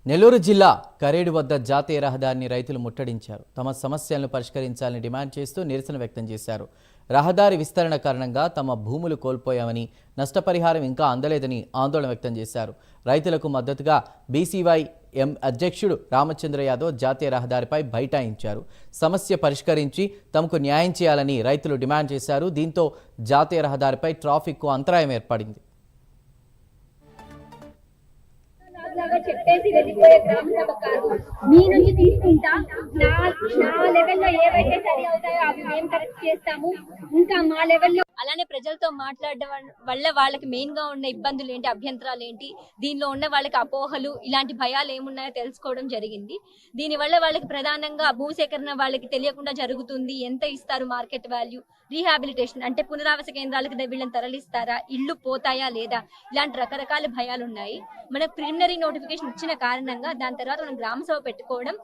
నెల్లూరు జిల్లా కరేడు వద్ద జాతీయ రహదారిని రైతులు ముట్టడించారు. తమ సమస్యలను పరిష్కరించాలని డిమాండ్ చేస్తూ నిరసన వ్యక్తం చేశారు. రహదారి విస్తరణ కారణంగా తమ భూములు కోల్పోయామని, నష్టపరిహారం ఇంకా అందలేదని ఆందోళన వ్యక్తం చేశారు. రైతులకు మద్దతుగా బీసీవైఎం అధ్యక్షుడు రామచంద్ర యాదవ్ జాతీయ రహదారిపై బైఠాయించారు. సమస్య పరిష్కరించి తమకు న్యాయం చేయాలని రైతులు డిమాండ్ చేశారు. దీంతో జాతీయ రహదారిపై ట్రాఫిక్కు అంతరాయం ఏర్పడింది. చెప్పేసి వెళ్ళిపోయే గ్రామ సభ కాదు. మీ నుంచి తీసుకుంటా నా లెవెల్లో ఏవైతే సరి అవుతాయో అవి మేము కరెక్ట్ చేస్తాము. ఇంకా మా లెవెల్లో అలానే ప్రజలతో మాట్లాడడం వల్ల వాళ్ళకి మెయిన్ గా ఉన్న ఇబ్బందులు ఏంటి, అభ్యంతరాలు ఏంటి, దీనిలో ఉన్న వాళ్ళకి అపోహలు, ఇలాంటి భయాలు ఏమున్నాయో తెలుసుకోవడం జరిగింది. దీనివల్ల వాళ్ళకి ప్రధానంగా భూసేకరణ వాళ్ళకి తెలియకుండా జరుగుతుంది. ఎంత ఇస్తారు మార్కెట్ వాల్యూ, రీహాబిలిటేషన్ అంటే పునరావాస కేంద్రాలకు వీళ్ళని తరలిస్తారా, ఇల్లు పోతాయా లేదా, ఇలాంటి రకరకాల భయాలు ఉన్నాయి. మనకు ప్రిలిమినరీ నోటిఫికేషన్ ఇచ్చిన కారణంగా దాని తర్వాత మనం గ్రామ సభ పెట్టుకోవడం,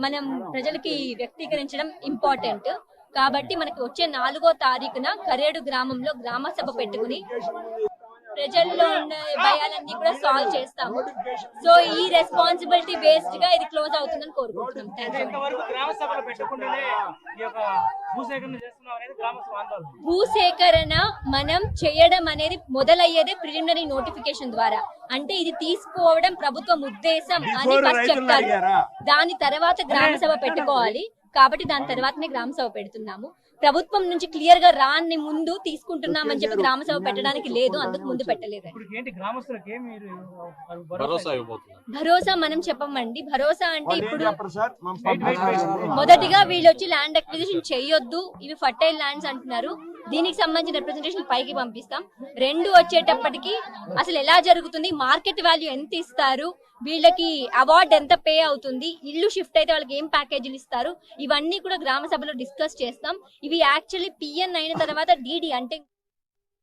మనం ప్రజలకి వ్యక్తీకరించడం ఇంపార్టెంట్. కాబట్టి మనకి వచ్చే 4వ తారీఖున కరేడు గ్రామంలో గ్రామ సభ పెట్టుకుని ప్రజల్లో ఉన్న భయాలన్నీ కూడా సాల్వ్ చేస్తాము. సో ఈ రెస్పాన్సిబిలిటీ బేస్డ్ గా ఇది క్లోజ్ అవుతుందని కోరుకుంటున్నాం. భూసేకరణ మనం చేయడం అనేది మొదలయ్యేదే ప్రిలిమినరీ నోటిఫికేషన్ ద్వారా. అంటే ఇది తీసుకోవడం ప్రభుత్వం ఉద్దేశం అని ఫస్ట్ చెప్తారు. దాని తర్వాత గ్రామ సభ పెట్టుకోవాలి. కాబట్టి దాని తర్వాతనే గ్రామ సభ పెడుతున్నాము. ప్రభుత్వం నుంచి క్లియర్ గా రాని ముందు తీసుకుంటున్నామని చెప్పి గ్రామ సభ పెట్టడానికి లేదు, అందుకు ముందు పెట్టలేదు. భరోసా మనం చెప్పమండి. భరోసా అంటే ఇప్పుడు మొదటిగా వీళ్ళు వచ్చి ల్యాండ్ అక్విజిషన్ చేయొద్దు, ఇవి ఫర్టైల్ ల్యాండ్స్ అంటున్నారు. దీనికి సంబంధించిన రిప్రజెంటేషన్ పైకి పంపిస్తాం. 2 వచ్చేటప్పటికి అసలు ఎలా జరుగుతుంది, మార్కెట్ వాల్యూ ఎంత ఇస్తారు, వీళ్ళకి అవార్డు ఎంత పే అవుతుంది, ఇల్లు షిఫ్ట్ అయితే వాళ్ళకి ఏం ప్యాకేజీలు ఇస్తారు, ఇవన్నీ కూడా గ్రామ సభలో డిస్కస్ చేస్తాం. ఇవి యాక్చువల్లీ పిఎన్ అయిన తర్వాత డీడీ అంటే